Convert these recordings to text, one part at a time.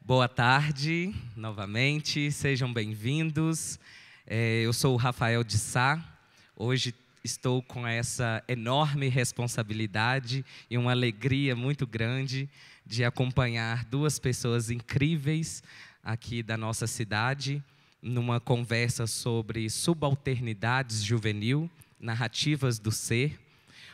Boa tarde, novamente, sejam bem-vindos. Eu sou o Rafael de Sá. Hoje estou com essa enorme responsabilidade e uma alegria muito grande de acompanhar duas pessoas incríveis aqui da nossa cidade, numa conversa sobre subalternidades juvenil, narrativas do ser.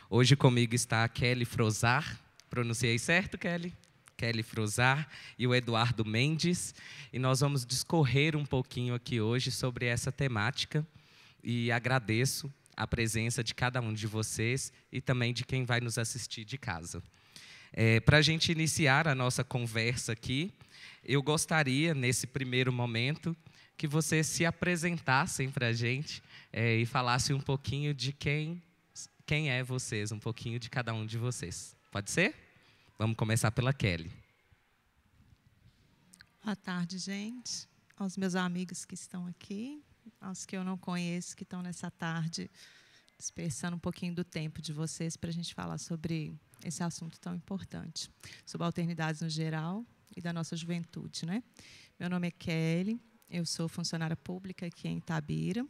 Hoje comigo está a Kelly Frozar. Pronunciei certo, Kelly? Kelly Frozar e o Eduardo Mendes, e nós vamos discorrer um pouquinho aqui hoje sobre essa temática, e agradeço a presença de cada um de vocês e também de quem vai nos assistir de casa. Para a gente iniciar a nossa conversa aqui, eu gostaria, nesse primeiro momento, que vocês se apresentassem para a gente e falassem um pouquinho de quem é vocês, um pouquinho de cada um de vocês. Pode ser? Vamos começar pela Kelly. Boa tarde, gente. Aos meus amigos que estão aqui, aos que eu não conheço, que estão nessa tarde, dispersando um pouquinho do tempo de vocês para a gente falar sobre esse assunto tão importante, subalternidades no geral e da nossa juventude, né? Meu nome é Kelly, eu sou funcionária pública aqui em Itabira,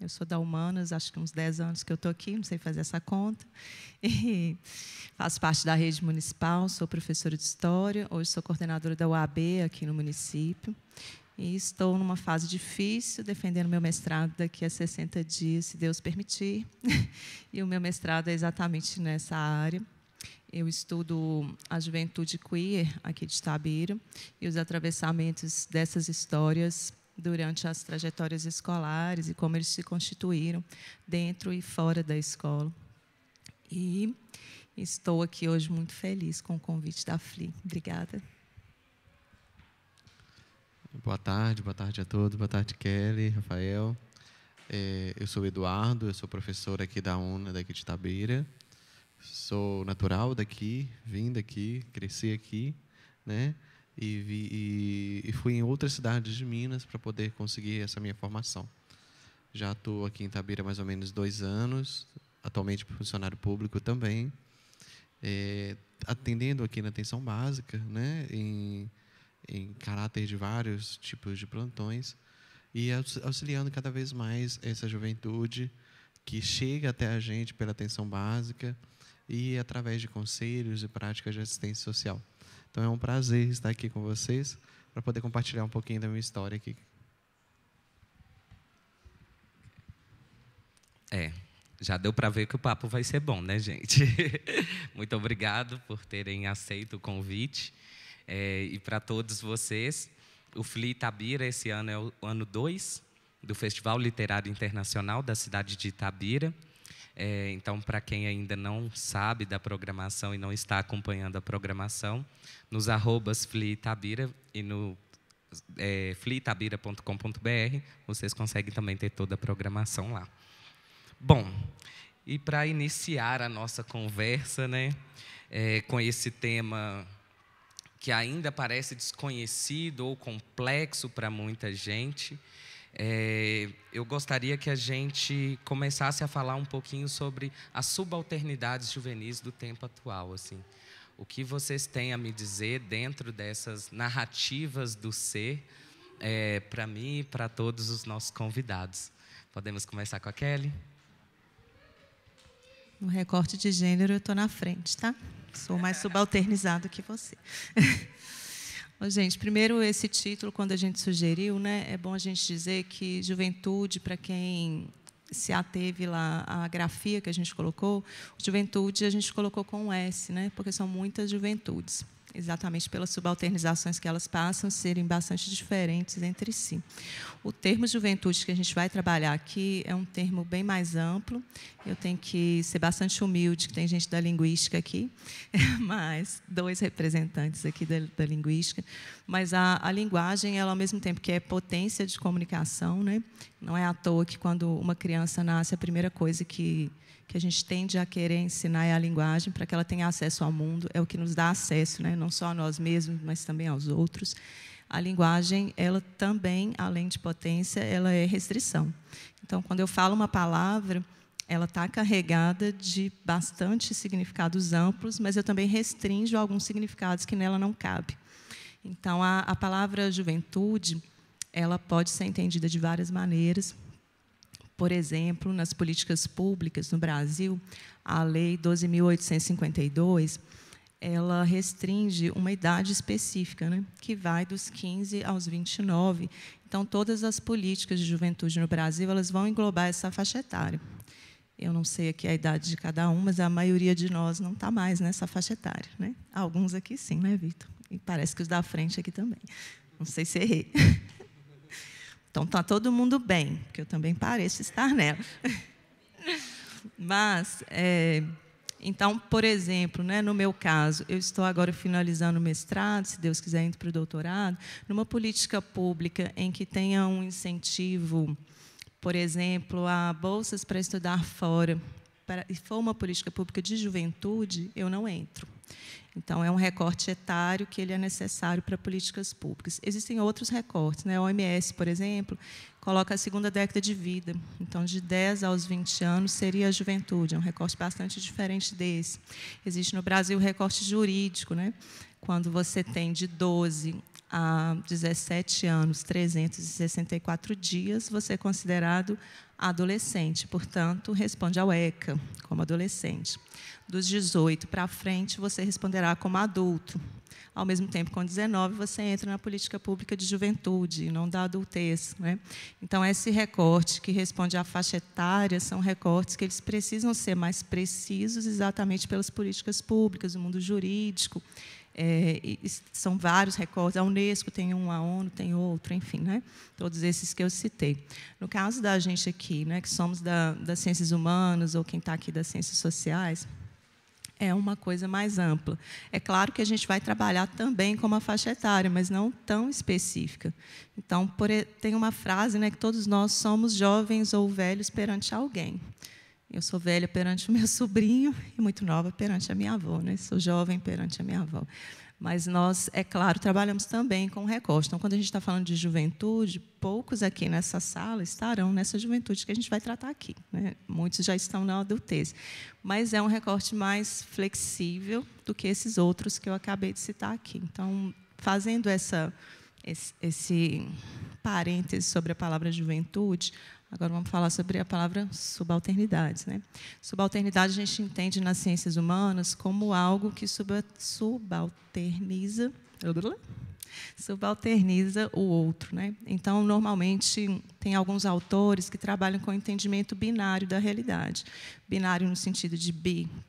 eu sou da Humanas, acho que uns 10 anos que eu estou aqui, não sei fazer essa conta. E faço parte da rede municipal, sou professora de História, hoje sou coordenadora da UAB aqui no município. E estou numa fase difícil, defendendo meu mestrado daqui a 60 dias, se Deus permitir. E o meu mestrado é exatamente nessa área. Eu estudo a juventude queer aqui de Itabira e os atravessamentos dessas histórias durante as trajetórias escolares e como eles se constituíram dentro e fora da escola. E estou aqui hoje muito feliz com o convite da FLI. Obrigada. Boa tarde a todos. Boa tarde, Kelly, Rafael. Eu sou o Eduardo, eu sou professor aqui da UNA, daqui de Itabira. Sou natural daqui, vim daqui, cresci aqui, né? E fui em outras cidades de Minas para poder conseguir essa minha formação. Já estou aqui em Itabira há mais ou menos 2 anos, atualmente funcionário público também, atendendo aqui na atenção básica, né, em caráter de vários tipos de plantões, e auxiliando cada vez mais essa juventude que chega até a gente pela atenção básica e através de conselhos e práticas de assistência social. Então, é um prazer estar aqui com vocês para poder compartilhar um pouquinho da minha história aqui. Já deu para ver que o papo vai ser bom, né, gente? Muito obrigado por terem aceito o convite. E para todos vocês, o FLI Itabira, esse ano é o ano 2 do Festival Literário Internacional da cidade de Itabira. Então, para quem ainda não sabe da programação e não está acompanhando a programação, nos @FLI Itabira e no fliitabira.com.br, vocês conseguem também ter toda a programação lá. Bom, e para iniciar a nossa conversa, né, com esse tema que ainda parece desconhecido ou complexo para muita gente, eu gostaria que a gente começasse a falar um pouquinho sobre as subalternidades juvenis do tempo atual. Assim. O que vocês têm a me dizer dentro dessas narrativas do ser, para mim e para todos os nossos convidados. Podemos começar com a Kelly? No recorte de gênero, eu estou na frente, tá? Sou mais subalternizado que você. Gente, primeiro, esse título, quando a gente sugeriu, né, é bom a gente dizer que juventude, para quem se ateve lá à grafia que a gente colocou, juventude a gente colocou com um S, né, porque são muitas juventudes, exatamente pelas subalternizações que elas passam serem bastante diferentes entre si. O termo juventude que a gente vai trabalhar aqui é um termo bem mais amplo. Eu tenho que ser bastante humilde, que tem gente da linguística aqui, mas 2 representantes aqui da linguística. Mas a linguagem, ela, ao mesmo tempo que é potência de comunicação, né? Não é à toa que, quando uma criança nasce, a primeira coisa que a gente tende a querer ensinar é a linguagem, para que ela tenha acesso ao mundo, é o que nos dá acesso, né? Não só a nós mesmos, mas também aos outros. A linguagem, ela também, além de potência, ela é restrição. Então, quando eu falo uma palavra, ela está carregada de bastante significados amplos, mas eu também restringo alguns significados que nela não cabem. Então, a palavra juventude, ela pode ser entendida de várias maneiras. Por exemplo, nas políticas públicas no Brasil, a Lei 12.852, ela restringe uma idade específica, né, que vai dos 15 aos 29. Então, todas as políticas de juventude no Brasil, elas vão englobar essa faixa etária. Eu não sei aqui a idade de cada um, mas a maioria de nós não está mais nessa faixa etária, né? Alguns aqui sim, né, Vitor? E parece que os da frente aqui também. Não sei se errei. Então, está todo mundo bem, porque eu também pareço estar nela. Mas, então, por exemplo, né, no meu caso, eu estou agora finalizando o mestrado, se Deus quiser, indo para o doutorado, numa política pública em que tenha um incentivo, por exemplo, a bolsas para estudar fora, e for uma política pública de juventude, eu não entro. Então, é um recorte etário que ele é necessário para políticas públicas. Existem outros recortes, né? A OMS, por exemplo, coloca a segunda década de vida. Então, de 10 aos 20 anos seria a juventude. É um recorte bastante diferente desse. Existe no Brasil o recorte jurídico, né? Quando você tem de 12 a 17 anos, 364 dias, você é considerado adolescente, portanto, responde ao ECA como adolescente. Dos 18 para frente, você responderá como adulto. Ao mesmo tempo, com 19, você entra na política pública de juventude, não da adultez, né? Então, esse recorte que responde à faixa etária são recortes que eles precisam ser mais precisos exatamente pelas políticas públicas, o mundo jurídico. São vários recortes, a Unesco tem um, a ONU tem outro, enfim, né? Todos esses que eu citei. No caso da gente aqui, né, que somos das ciências humanas, ou quem está aqui das ciências sociais, é uma coisa mais ampla. É claro que a gente vai trabalhar também com uma faixa etária, mas não tão específica. Então, tem uma frase, né, que todos nós somos jovens ou velhos perante alguém. Eu sou velha perante o meu sobrinho e muito nova perante a minha avó, né? Sou jovem perante a minha avó. Mas nós, é claro, trabalhamos também com recorte. Então, quando a gente está falando de juventude, poucos aqui nessa sala estarão nessa juventude que a gente vai tratar aqui, né? Muitos já estão na adultez. Mas é um recorte mais flexível do que esses outros que eu acabei de citar aqui. Então, fazendo esse parêntese sobre a palavra juventude, agora vamos falar sobre a palavra subalternidade, né? Subalternidade a gente entende nas ciências humanas como algo que subalterniza o outro, né? Então, normalmente, tem alguns autores que trabalham com o entendimento binário da realidade. Binário no sentido de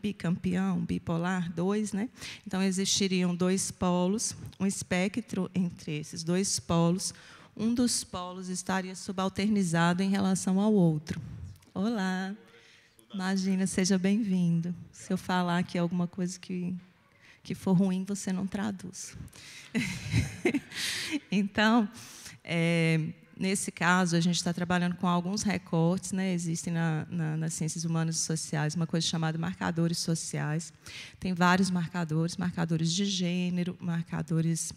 bicampeão, bipolar, dois, né? Então, existiriam dois polos, um espectro entre esses dois polos. Um dos polos estaria subalternizado em relação ao outro. Olá. Imagina, seja bem-vindo. Se eu falar aqui alguma coisa que for ruim, você não traduz. Então, nesse caso, a gente está trabalhando com alguns recortes, né? Existem nas ciências humanas e sociais uma coisa chamada marcadores sociais. Tem vários marcadores, marcadores de gênero, marcadores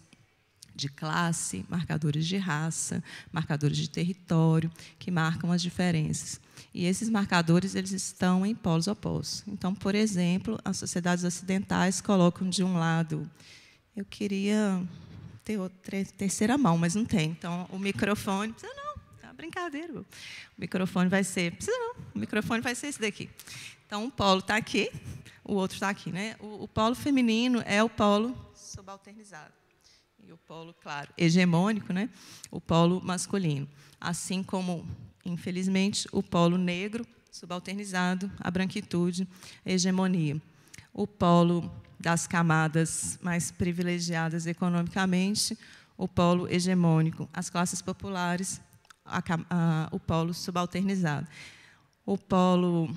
de classe, marcadores de raça, marcadores de território, que marcam as diferenças. E esses marcadores eles estão em polos opostos. Então, por exemplo, as sociedades ocidentais colocam de um lado... Eu queria ter outra terceira mão, mas não tem. Então, o microfone... Precisa não, é uma brincadeira. O microfone vai ser... Precisa não, o microfone vai ser esse daqui. Então, um polo está aqui, o outro está aqui, né? O polo feminino é o polo subalternizado. E o polo, claro, hegemônico, né? O polo masculino. Assim como, infelizmente, o polo negro, subalternizado, a branquitude, a hegemonia. O polo das camadas mais privilegiadas economicamente, o polo hegemônico, as classes populares, o polo subalternizado. O polo,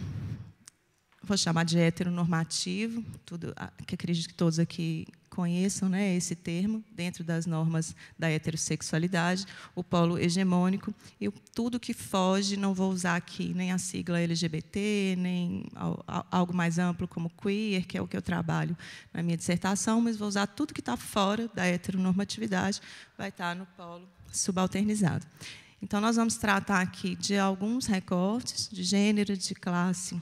vou chamar de heteronormativo, tudo que acredito que todos aqui conheçam, né, esse termo, dentro das normas da heterossexualidade, o polo hegemônico, e tudo que foge, não vou usar aqui nem a sigla LGBT, nem algo mais amplo como queer, que é o que eu trabalho na minha dissertação, mas vou usar tudo que está fora da heteronormatividade, vai estar no polo subalternizado. Então, nós vamos tratar aqui de alguns recortes de gênero, de classe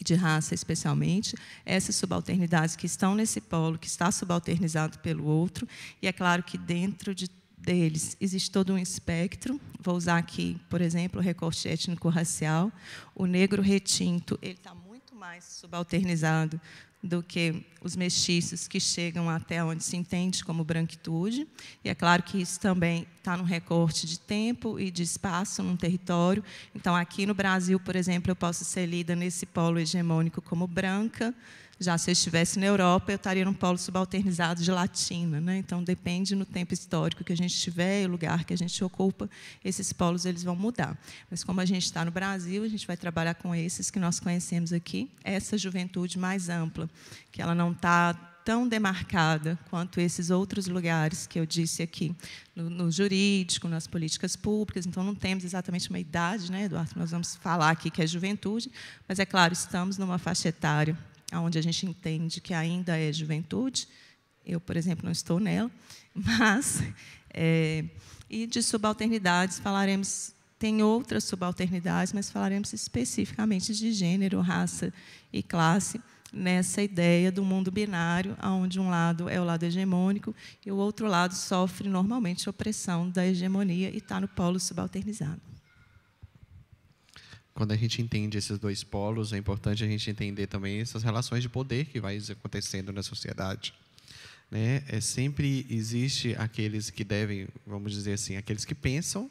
de raça especialmente, essas subalternidades que estão nesse polo, que está subalternizado pelo outro, e é claro que dentro deles existe todo um espectro. Vou usar aqui, por exemplo, o recorte étnico-racial. O negro retinto, ele está muito mais subalternizado do que os mestiços, que chegam até onde se entende como branquitude. E é claro que isso também está no recorte de tempo e de espaço num território. Então, aqui no Brasil, por exemplo, eu posso ser lida nesse polo hegemônico como branca. Já se eu estivesse na Europa, eu estaria num polo subalternizado de latina, né? Então, depende no tempo histórico que a gente estiver e o lugar que a gente ocupa, esses polos eles vão mudar. Mas, como a gente está no Brasil, a gente vai trabalhar com esses que nós conhecemos aqui, essa juventude mais ampla, que ela não está tão demarcada quanto esses outros lugares que eu disse aqui, no jurídico, nas políticas públicas. Então, não temos exatamente uma idade, né, Eduardo? Nós vamos falar aqui que é juventude, mas, é claro, estamos numa faixa etária onde a gente entende que ainda é juventude. Eu, por exemplo, não estou nela, mas... e de subalternidades falaremos... Tem outras subalternidades, mas falaremos especificamente de gênero, raça e classe, nessa ideia do mundo binário, onde um lado é o lado hegemônico e o outro lado sofre normalmente opressão da hegemonia e está no polo subalternizado. Quando a gente entende esses dois polos, é importante a gente entender também essas relações de poder que vai acontecendo na sociedade, né? Sempre existe aqueles que devem, vamos dizer assim, aqueles que pensam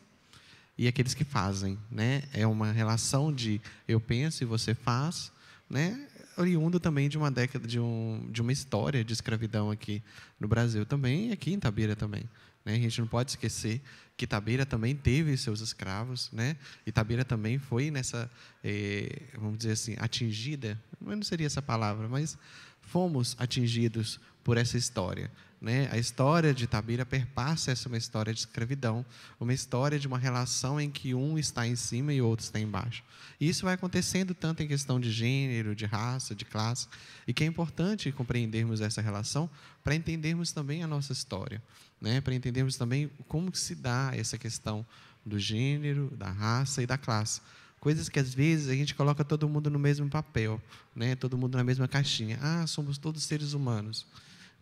e aqueles que fazem, né? É uma relação de eu penso e você faz, né? Oriundo também de uma década, de uma história de escravidão aqui no Brasil também, e aqui em Itabira também, né? A gente não pode esquecer que Itabira também teve seus escravos, né? Itabira também foi nessa, vamos dizer assim, atingida, não seria essa palavra, mas fomos atingidos por essa história, né? A história de Itabira perpassa essa uma história de escravidão, uma história de uma relação em que um está em cima e o outro está embaixo. E isso vai acontecendo tanto em questão de gênero, de raça, de classe, e que é importante compreendermos essa relação para entendermos também a nossa história, né? Para entendermos também como que se dá essa questão do gênero, da raça e da classe. Coisas que, às vezes, a gente coloca todo mundo no mesmo papel, né? Todo mundo na mesma caixinha. Ah, somos todos seres humanos.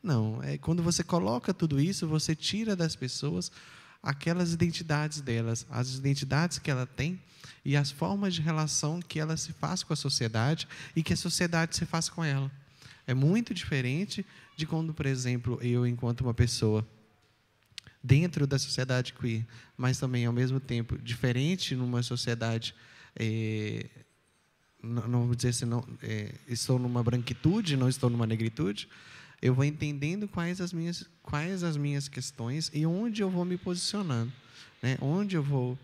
Não, quando você coloca tudo isso, você tira das pessoas aquelas identidades delas, as identidades que ela tem e as formas de relação que ela se faz com a sociedade e que a sociedade se faz com ela. É muito diferente de quando, por exemplo, eu, enquanto uma pessoa dentro da sociedade queer, mas também, ao mesmo tempo, diferente numa sociedade, não vou dizer assim, não, estou numa branquitude, não estou numa negritude, eu vou entendendo quais as minhas questões e onde eu vou me posicionando, né? Onde eu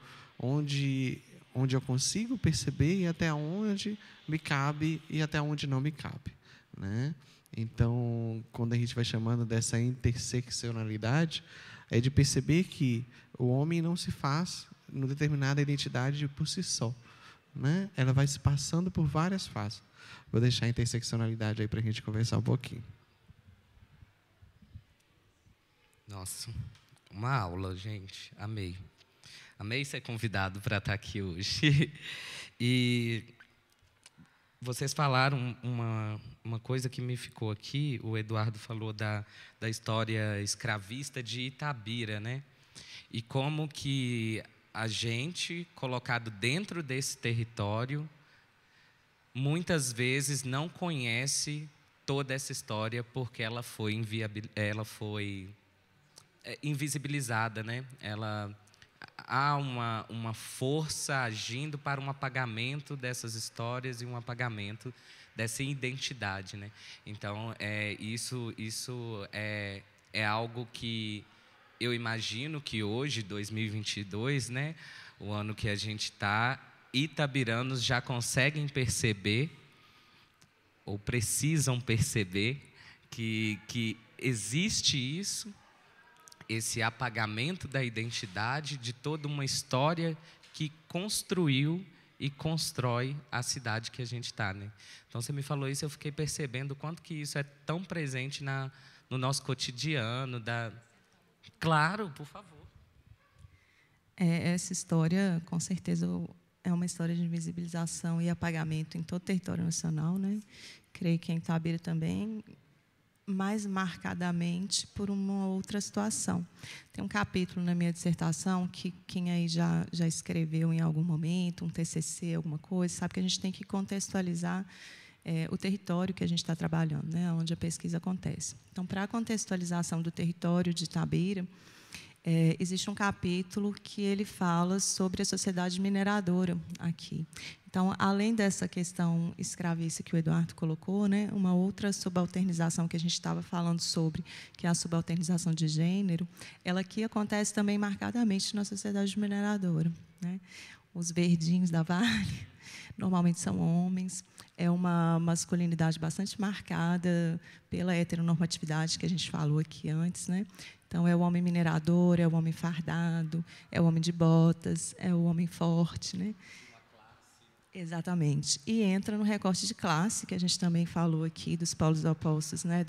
consigo perceber e até onde me cabe e até onde não me cabe, né? Então, quando a gente vai chamando dessa interseccionalidade, é de perceber que o homem não se faz numa determinada identidade por si só, né? Ela vai se passando por várias fases. Vou deixar a interseccionalidade aí para a gente conversar um pouquinho. Nossa, uma aula, gente. Amei. Amei ser convidado para estar aqui hoje. E vocês falaram uma coisa que me ficou aqui. O Eduardo falou da história escravista de Itabira, né? E como que a gente, colocado dentro desse território, muitas vezes não conhece toda essa história porque ela foi invisibilizada, né? Há uma força agindo para um apagamento dessas histórias e um apagamento dessa identidade, né? Então, isso é algo que eu imagino que hoje, 2022, né, o ano que a gente está, itabiranos já conseguem perceber, ou precisam perceber, que existe isso, esse apagamento da identidade de toda uma história que construiu e constrói a cidade que a gente está, né? Então, você me falou isso, eu fiquei percebendo o quanto que isso é tão presente no nosso cotidiano. Claro, por favor. Essa história, com certeza, é uma história de invisibilização e apagamento em todo o território nacional, né? Creio que em Itabira também, mais marcadamente por uma outra situação. Tem um capítulo na minha dissertação que quem aí já escreveu em algum momento, um TCC, alguma coisa, sabe que a gente tem que contextualizar o território que a gente está trabalhando, né, onde a pesquisa acontece. Então, para a contextualização do território de Itabira, existe um capítulo que ele fala sobre a sociedade mineradora aqui. Então, além dessa questão escravista que o Eduardo colocou, né, uma outra subalternização que a gente estava falando sobre, que é a subalternização de gênero, ela aqui acontece também marcadamente na sociedade mineradora, né? Os verdinhos da Vale normalmente são homens, é uma masculinidade bastante marcada pela heteronormatividade que a gente falou aqui antes, né? Então, é o homem minerador, é o homem fardado, é o homem de botas, é o homem forte, né? Exatamente. E entra no recorte de classe, que a gente também falou aqui, dos polos opostos, né?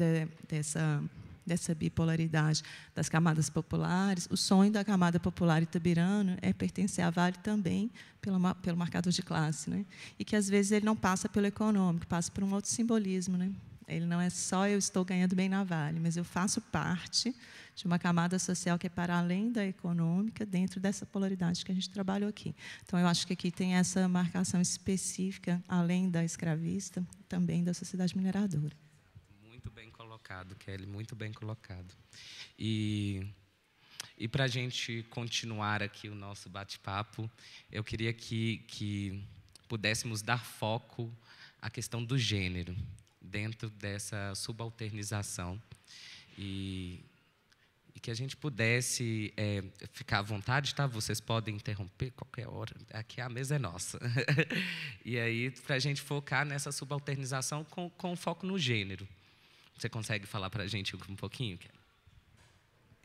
Dessa bipolaridade das camadas populares. O sonho da camada popular itabirana é pertencer à Vale também pelo marcador de classe, né? E que, às vezes, ele não passa pelo econômico, passa por um outro simbolismo, né? Ele não é só eu estou ganhando bem na Vale, mas eu faço parte de uma camada social que é para além da econômica, dentro dessa polaridade que a gente trabalhou aqui. Então, eu acho que aqui tem essa marcação específica, além da escravista, também da sociedade mineradora. Muito bem colocado, Kelly, muito bem colocado. E para a gente continuar aqui o nosso bate-papo, eu queria que pudéssemos dar foco à questão do gênero, dentro dessa subalternização, e que a gente pudesse ficar à vontade, tá? Vocês podem interromper qualquer hora, aqui a mesa é nossa. E aí, para a gente focar nessa subalternização com foco no gênero. Você consegue falar para a gente um pouquinho, Kelly?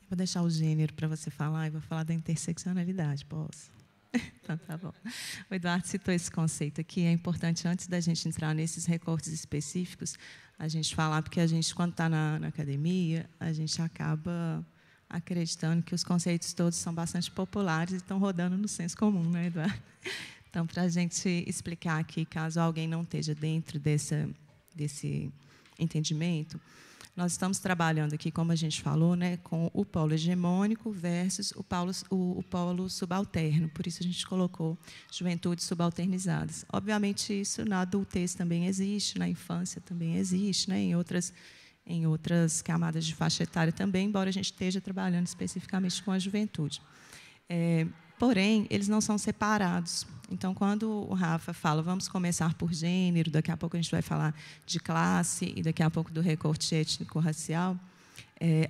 Vou deixar o gênero para você falar e vou falar da interseccionalidade, posso? Então, tá bom. O Eduardo citou esse conceito aqui. É importante, antes da gente entrar nesses recortes específicos, a gente falar, porque a gente, quando está na academia, a gente acaba acreditando que os conceitos todos são bastante populares e estão rodando no senso comum, né, Eduardo? Então, para a gente explicar aqui, caso alguém não esteja dentro desse entendimento, nós estamos trabalhando aqui, como a gente falou, né, com o polo hegemônico versus o polo subalterno. Por isso, a gente colocou juventudes subalternizadas. Obviamente, isso na adultez também existe, na infância também existe, né, em outras camadas de faixa etária também, embora a gente esteja trabalhando especificamente com a juventude. Porém, eles não são separados. Então, quando o Rafa fala, vamos começar por gênero, daqui a pouco a gente vai falar de classe e daqui a pouco do recorte étnico-racial,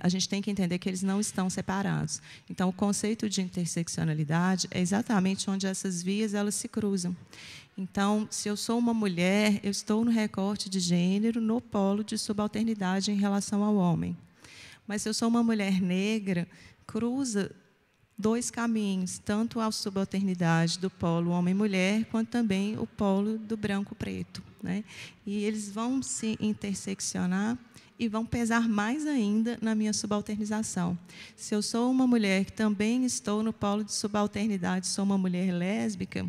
a gente tem que entender que eles não estão separados. Então, o conceito de interseccionalidade é exatamente onde essas vias elas se cruzam. Então, se eu sou uma mulher, eu estou no recorte de gênero, no polo de subalternidade em relação ao homem. Mas, se eu sou uma mulher negra, cruza dois caminhos, tanto a subalternidade do polo homem-mulher, quanto também o polo do branco-preto, né? E eles vão se interseccionar e vão pesar mais ainda na minha subalternização. Se eu sou uma mulher que também estou no polo de subalternidade, sou uma mulher lésbica,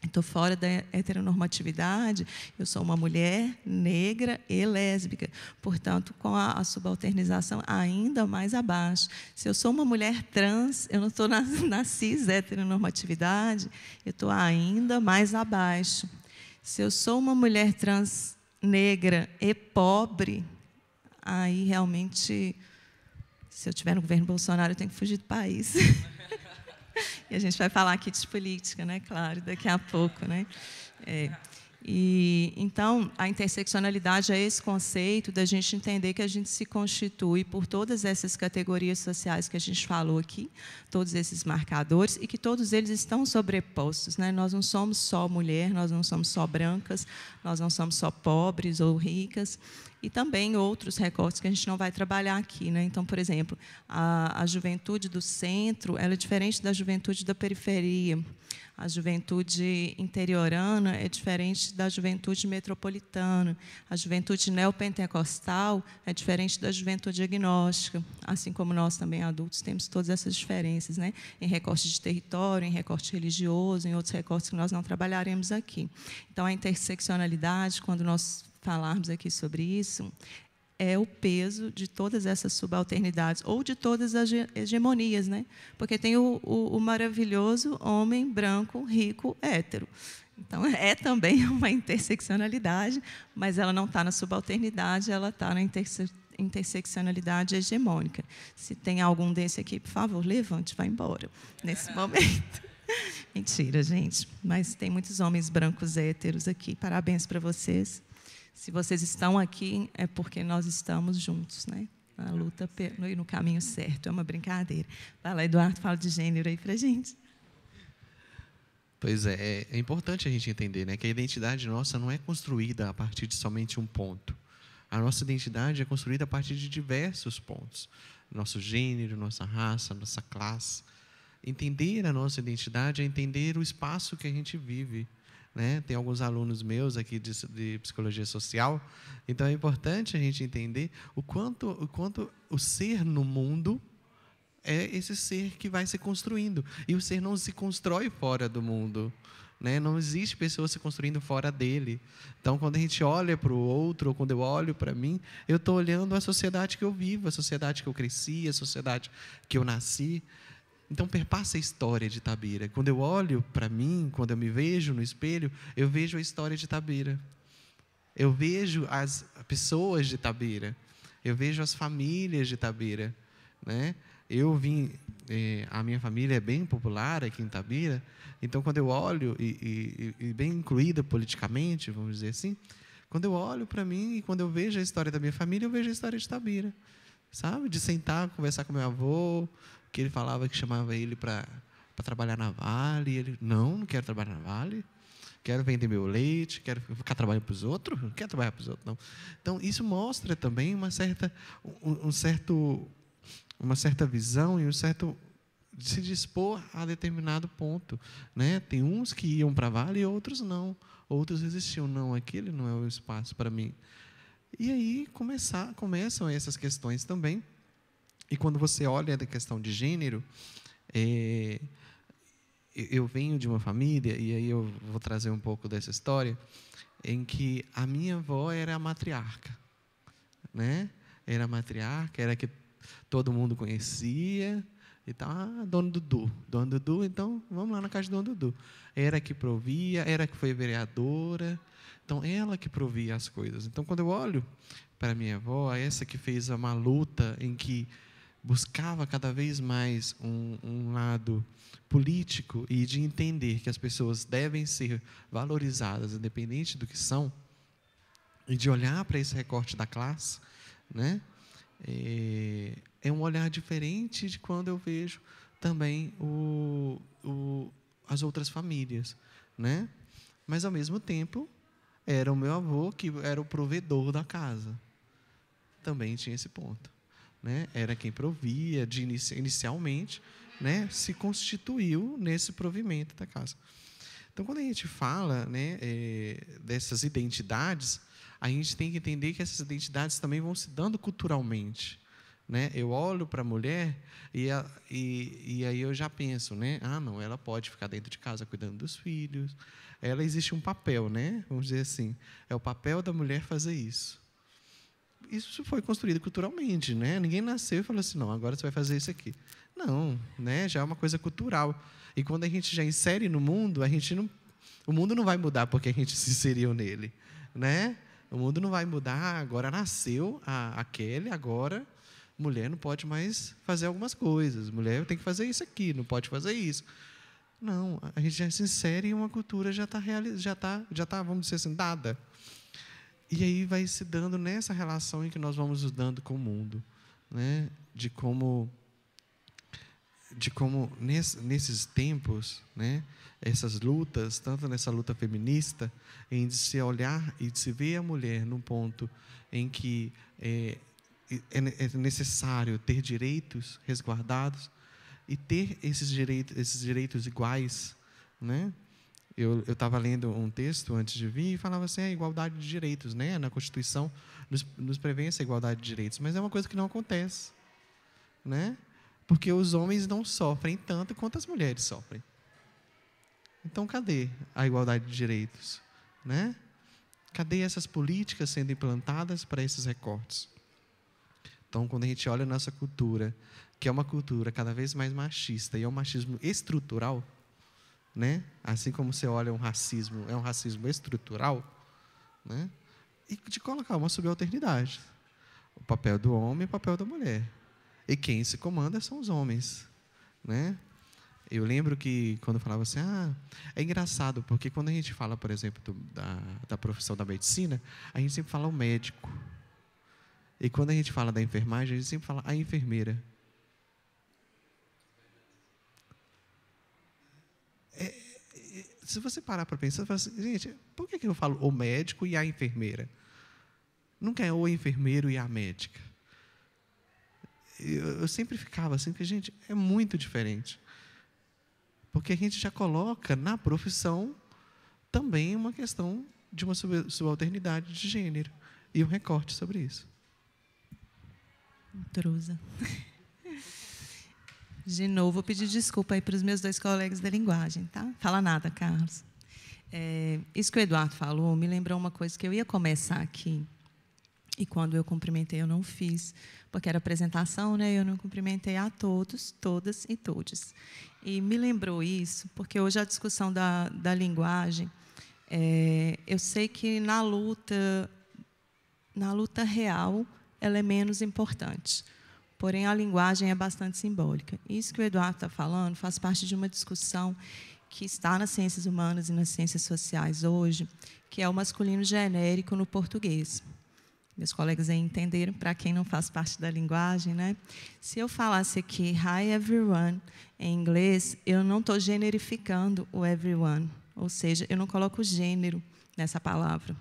estou fora da heteronormatividade, eu sou uma mulher negra e lésbica, portanto, com a subalternização ainda mais abaixo. Se eu sou uma mulher trans, eu não estou na cis-heteronormatividade, eu estou ainda mais abaixo. Se eu sou uma mulher trans negra e pobre, aí realmente, se eu estiver no governo Bolsonaro, eu tenho que fugir do país. E a gente vai falar aqui de política, né? Claro, daqui a pouco, né? Então, a interseccionalidade é esse conceito da gente entender que a gente se constitui por todas essas categorias sociais que a gente falou aqui, todos esses marcadores, e que todos eles estão sobrepostos, né? Nós não somos só mulher, nós não somos só brancas, nós não somos só pobres ou ricas. e também outros recortes que a gente não vai trabalhar aqui, né? Então, por exemplo, a juventude do centro, ela é diferente da juventude da periferia. A juventude interiorana é diferente da juventude metropolitana. A juventude neopentecostal é diferente da juventude agnóstica, assim como nós também adultos temos todas essas diferenças, né? Em recorte de território, em recorte religioso, em outros recortes que nós não trabalharemos aqui. Então, a interseccionalidade, quando nós falarmos aqui sobre isso, é o peso de todas essas subalternidades, ou de todas as hegemonias, né? Porque tem o maravilhoso homem branco, rico, hétero. Então, é também uma interseccionalidade, mas ela não está na subalternidade, ela está na interseccionalidade hegemônica. Se tem algum desse aqui, por favor, levante e vá embora, nesse momento. Mentira, gente, mas tem muitos homens brancos héteros aqui. Parabéns para vocês. Se vocês estão aqui, é porque nós estamos juntos, né? Na luta e no caminho certo. É uma brincadeira. Vai lá, Eduardo, fala de gênero aí para a gente. Pois é importante a gente entender, né, que a identidade nossa não é construída a partir de somente um ponto. A nossa identidade é construída a partir de diversos pontos. Nosso gênero, nossa raça, nossa classe. Entender a nossa identidade é entender o espaço que a gente vive. Né? Tem alguns alunos meus aqui de psicologia social, então é importante a gente entender o quanto o ser no mundo é esse ser que vai se construindo, e o ser não se constrói fora do mundo, né? Não existe pessoa se construindo fora dele. Então, quando a gente olha para o outro, ou quando eu olho para mim, eu estou olhando a sociedade que eu vivo, a sociedade que eu cresci, a sociedade que eu nasci. Então, perpassa a história de Itabira. Quando eu olho para mim, quando eu me vejo no espelho, eu vejo a história de Itabira. Eu vejo as pessoas de Itabira. Eu vejo as famílias de Itabira. Né? A minha família é bem popular aqui em Itabira, então, quando eu olho, e bem incluída politicamente, vamos dizer assim, quando eu olho para mim e quando eu vejo a história da minha família, eu vejo a história de Itabira. Sabe? De sentar, conversar com meu avô, que ele falava que chamava ele para trabalhar na Vale, e ele, não quero trabalhar na Vale, quero vender meu leite, quero ficar trabalhando para os outros, não quero trabalhar para os outros, não. Então, isso mostra também uma certa visão e um certo de se dispor a determinado ponto. Né? Tem uns que iam para a Vale e outros não. Outros resistiam, não, aquele não é o espaço para mim. E aí começam essas questões também. E quando você olha da questão de gênero, eu venho de uma família, e aí eu vou trazer um pouco dessa história, em que a minha avó era a matriarca. Né? Era a matriarca, era a que todo mundo conhecia. E tal, Dona Dudu, então vamos lá na casa de Dona Dudu. Era que provia, era que foi vereadora. Então, ela que provia as coisas. Então, quando eu olho para minha avó, essa que fez uma luta em que buscava cada vez mais um lado político e de entender que as pessoas devem ser valorizadas, independente do que são, e de olhar para esse recorte da classe, né? É um olhar diferente de quando eu vejo também as outras famílias, né? Mas, ao mesmo tempo, era o meu avô que era o provedor da casa. Também tinha esse ponto. Né? Era quem provia, inicialmente, né? Se constituiu nesse provimento da casa. Então, quando a gente fala, né, dessas identidades, a gente tem que entender que essas identidades também vão se dando culturalmente. Né? Eu olho para a mulher e aí eu já penso, né? Não, ela pode ficar dentro de casa cuidando dos filhos. Ela existe um papel, né? Vamos dizer assim, é o papel da mulher fazer isso. Isso foi construído culturalmente, né? Ninguém nasceu e falou assim, não, agora você vai fazer isso aqui. Não, né? Já é uma coisa cultural. E quando a gente já insere no mundo, o mundo não vai mudar porque a gente se inseriu nele, né? O mundo não vai mudar, agora nasceu a Kelly, agora mulher não pode mais fazer algumas coisas. Mulher tem que fazer isso aqui, não pode fazer isso. Não, a gente já se insere em uma cultura já tá, vamos dizer assim, dada. E aí vai se dando nessa relação em que nós vamos nos dando com o mundo, né? De como de como nesses tempos, né, essas lutas, tanto nessa luta feminista, em de se olhar e de se ver a mulher num ponto em que é necessário ter direitos resguardados e ter esses direitos iguais, né? Eu estava lendo um texto antes de vir e falava assim, a igualdade de direitos, né? Na Constituição nos prevê essa igualdade de direitos, mas é uma coisa que não acontece, né? Porque os homens não sofrem tanto quanto as mulheres sofrem. Então, cadê a igualdade de direitos, né? Cadê essas políticas sendo implantadas para esses recortes? Então, quando a gente olha a nossa cultura, que é uma cultura cada vez mais machista e é um machismo estrutural, né? Assim como você olha é um racismo estrutural, né? E de colocar uma subalternidade. O papel do homem e o papel da mulher. E quem se comanda são os homens, né? Eu lembro que quando eu falava assim, é engraçado, porque quando a gente fala, por exemplo, da profissão da medicina, a gente sempre fala o médico. E quando a gente fala da enfermagem, a gente sempre fala a enfermeira. Se você parar para pensar, você fala assim, gente, por que eu falo o médico e a enfermeira? Nunca é o enfermeiro e a médica. Eu sempre ficava assim, porque, gente, é muito diferente. Porque a gente já coloca na profissão também uma questão de uma subalternidade de gênero e um recorte sobre isso. Intrusa. De novo, vou pedir desculpa aí para os meus 2 colegas da linguagem, tá? Fala nada, Carlos. Isso que o Eduardo falou me lembrou uma coisa que eu ia começar aqui. E quando eu cumprimentei, eu não fiz, porque era apresentação, né? Eu não cumprimentei a todos, todas e todes. E me lembrou isso, porque hoje a discussão da linguagem, eu sei que na luta real, ela é menos importante. Porém, a linguagem é bastante simbólica. Isso que o Eduardo está falando faz parte de uma discussão que está nas ciências humanas e nas ciências sociais hoje, que é o masculino genérico no português. Meus colegas aí entenderam, para quem não faz parte da linguagem, né? Se eu falasse aqui hi everyone em inglês, eu não estou generificando o everyone, ou seja, eu não coloco gênero nessa palavra.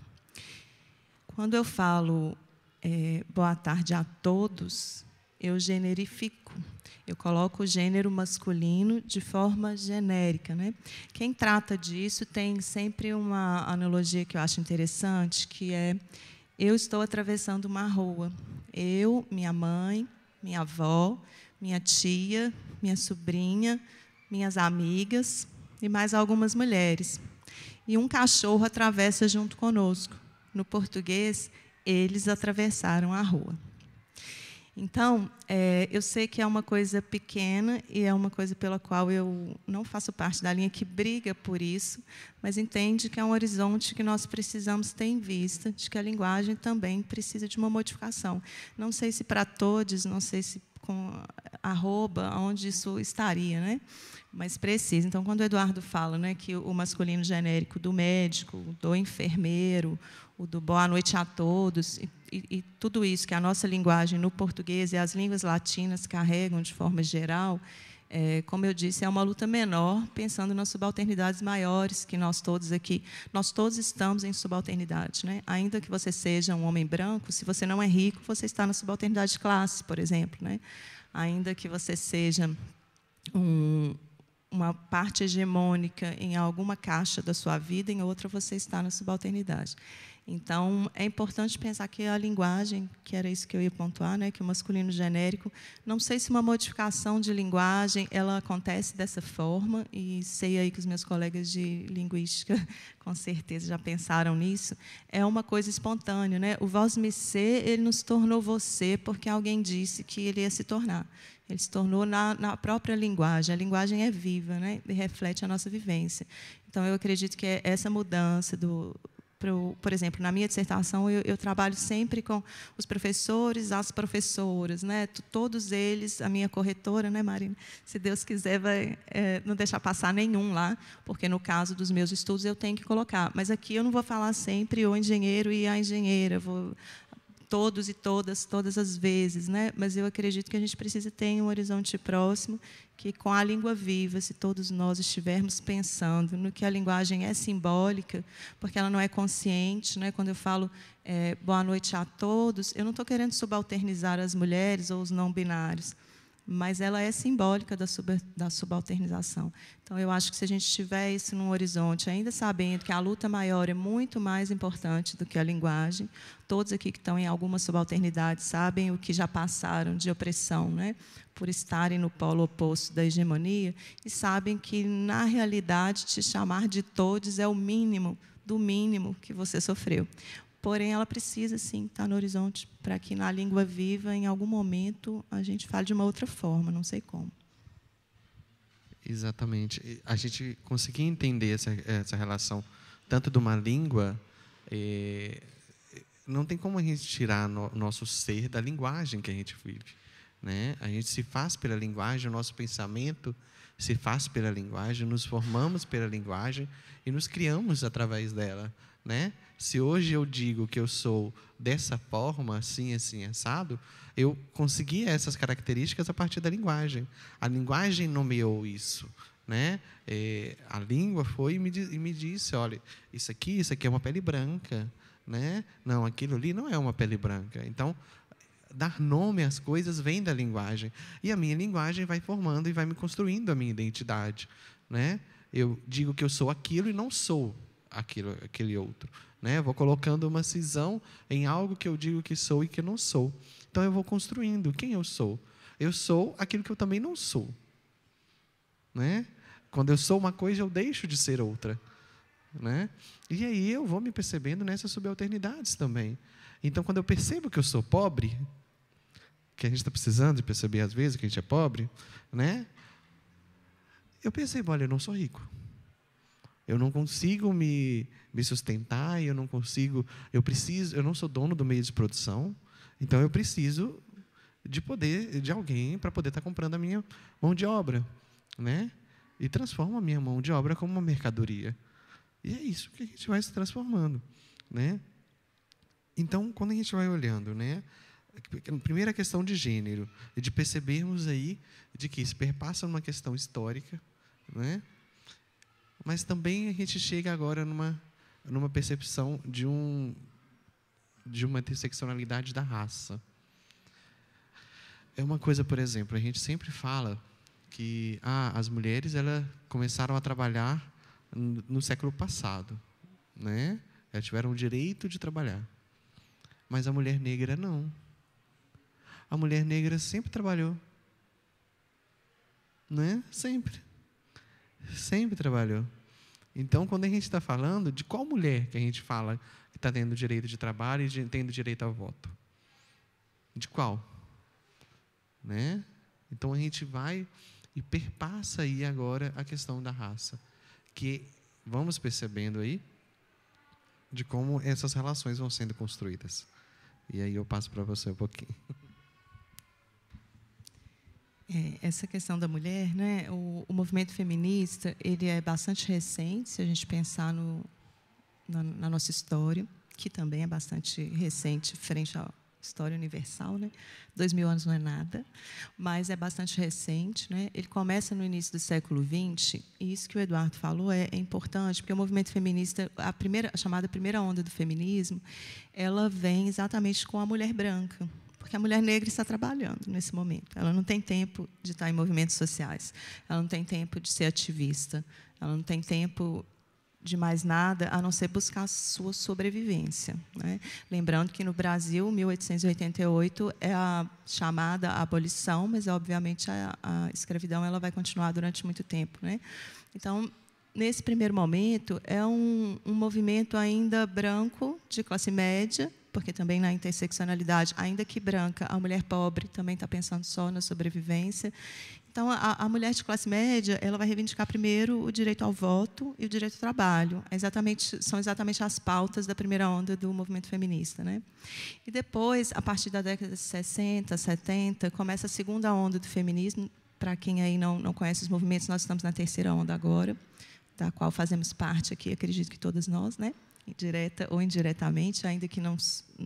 Quando eu falo boa tarde a todos, eu generifico. Eu coloco o gênero masculino de forma genérica, né? Quem trata disso tem sempre uma analogia que eu acho interessante, que é: eu estou atravessando uma rua. Eu, minha mãe, minha avó, minha tia, minha sobrinha, minhas amigas e mais algumas mulheres. E um cachorro atravessa junto conosco. No português, eles atravessaram a rua. Então, eu sei que é uma coisa pequena e é uma coisa pela qual eu não faço parte da linha que briga por isso, mas entende que é um horizonte que nós precisamos ter em vista, de que a linguagem também precisa de uma modificação. Não sei se para todos, não sei se com arroba, onde isso estaria, né? Mas precisa. Então, quando o Eduardo fala, né, que o masculino genérico do médico, do enfermeiro, o do boa noite a todos, e tudo isso que a nossa linguagem no português e as línguas latinas carregam de forma geral, como eu disse, é uma luta menor, pensando nas subalternidades maiores que nós todos aqui. Nós todos estamos em subalternidade, né? Ainda que você seja um homem branco, se você não é rico, você está na subalternidade de classe, por exemplo, né? Ainda que você seja uma parte hegemônica em alguma caixa da sua vida, em outra você está na subalternidade. Então, é importante pensar que a linguagem, que era isso que eu ia pontuar, né, que o masculino genérico, não sei se uma modificação de linguagem ela acontece dessa forma, e sei aí que os meus colegas de linguística, com certeza, já pensaram nisso, é uma coisa espontânea, né? O vós me ser, ele não se tornou você porque alguém disse que ele ia se tornar. Ele se tornou na própria linguagem. A linguagem é viva, né, e reflete a nossa vivência. Então, eu acredito que essa mudança por exemplo, na minha dissertação, eu trabalho sempre com os professores, as professoras, né? Todos eles, a minha corretora, né, Marina? Se Deus quiser, vai não deixar passar nenhum lá, porque, no caso dos meus estudos, eu tenho que colocar. Mas aqui eu não vou falar sempre o engenheiro e a engenheira, vou todos e todas as vezes, né? Mas eu acredito que a gente precisa ter um horizonte próximo, que com a língua viva, se todos nós estivermos pensando no que a linguagem é simbólica, porque ela não é consciente, né? Quando eu falo boa noite a todos, eu não estou querendo subalternizar as mulheres ou os não binários, mas ela é simbólica da subalternização. Então, eu acho que se a gente tiver isso num horizonte, ainda sabendo que a luta maior é muito mais importante do que a linguagem, todos aqui que estão em alguma subalternidade sabem o que já passaram de opressão, né, por estarem no polo oposto da hegemonia, e sabem que, na realidade, te chamar de todos é o mínimo do mínimo que você sofreu. Porém, ela precisa, sim, estar no horizonte para que, na língua viva, em algum momento, a gente fale de uma outra forma, não sei como. Exatamente. A gente conseguir entender essa relação, tanto de uma língua, não tem como a gente tirar nosso ser da linguagem que a gente vive, né? A gente se faz pela linguagem, o nosso pensamento se faz pela linguagem, nos formamos pela linguagem e nos criamos através dela, né? Se hoje eu digo que eu sou dessa forma, assim, assim, assado, eu consegui essas características a partir da linguagem. A linguagem nomeou isso, né? A língua foi e me disse, olha, isso aqui é uma pele branca, né? Não, aquilo ali não é uma pele branca. Então, dar nome às coisas vem da linguagem. E a minha linguagem vai formando e vai me construindo a minha identidade, né? Eu digo que eu sou aquilo e não sou aquele outro, né? Eu vou colocando uma cisão em algo que eu digo que sou e que não sou. Então, eu vou construindo quem eu sou. Eu sou aquilo que eu também não sou, né? Quando eu sou uma coisa, eu deixo de ser outra, né? E aí eu vou me percebendo nessas subalternidades também. Então, quando eu percebo que eu sou pobre, que a gente está precisando de perceber às vezes que a gente é pobre, né? Eu percebo, olha, eu não sou rico. Eu não consigo me sustentar, eu não sou dono do meio de produção, então eu preciso de alguém para poder estar comprando a minha mão de obra, né? E transformo a minha mão de obra como uma mercadoria. E é isso que a gente vai se transformando, né? Então, quando a gente vai olhando, né, primeira questão de gênero, de percebermos aí de que isso perpassa numa questão histórica, né? Mas também a gente chega agora numa percepção de uma interseccionalidade da raça. É uma coisa, por exemplo, a gente sempre fala que as mulheres começaram a trabalhar no século passado, né? Elas tiveram o direito de trabalhar. Mas a mulher negra não. A mulher negra sempre trabalhou, né? Sempre trabalhou. Então, quando a gente está falando, de qual mulher que a gente fala que está tendo direito de trabalho e tendo direito ao voto? De qual? Né? Então, a gente vai e perpassa aí agora a questão da raça, que vamos percebendo aí de como essas relações vão sendo construídas. E aí eu passo para você um pouquinho. Essa questão da mulher, né? O movimento feminista, ele é bastante recente, se a gente pensar na nossa história, que também é bastante recente frente à história universal, né? 2000 anos não é nada, mas é bastante recente, né? Ele começa no início do século XX, e isso que o Eduardo falou é importante, porque o movimento feminista, a chamada primeira onda do feminismo, ela vem exatamente com a mulher branca, porque a mulher negra está trabalhando nesse momento. Ela não tem tempo de estar em movimentos sociais, ela não tem tempo de ser ativista, ela não tem tempo de mais nada a não ser buscar a sua sobrevivência, né? Lembrando que no Brasil, 1888 é a chamada abolição, mas obviamente a escravidão ela vai continuar durante muito tempo, né? Então, nesse primeiro momento, é um movimento ainda branco, de classe média, porque também na interseccionalidade, ainda que branca, a mulher pobre também está pensando só na sobrevivência. Então, a mulher de classe média ela vai reivindicar primeiro o direito ao voto e o direito ao trabalho. São exatamente as pautas da primeira onda do movimento feminista, né? E depois, a partir da década de 60, 70, começa a segunda onda do feminismo. Para quem aí não conhece os movimentos, nós estamos na terceira onda agora, da qual fazemos parte aqui, acredito que todas nós, né? direta ou indiretamente, ainda que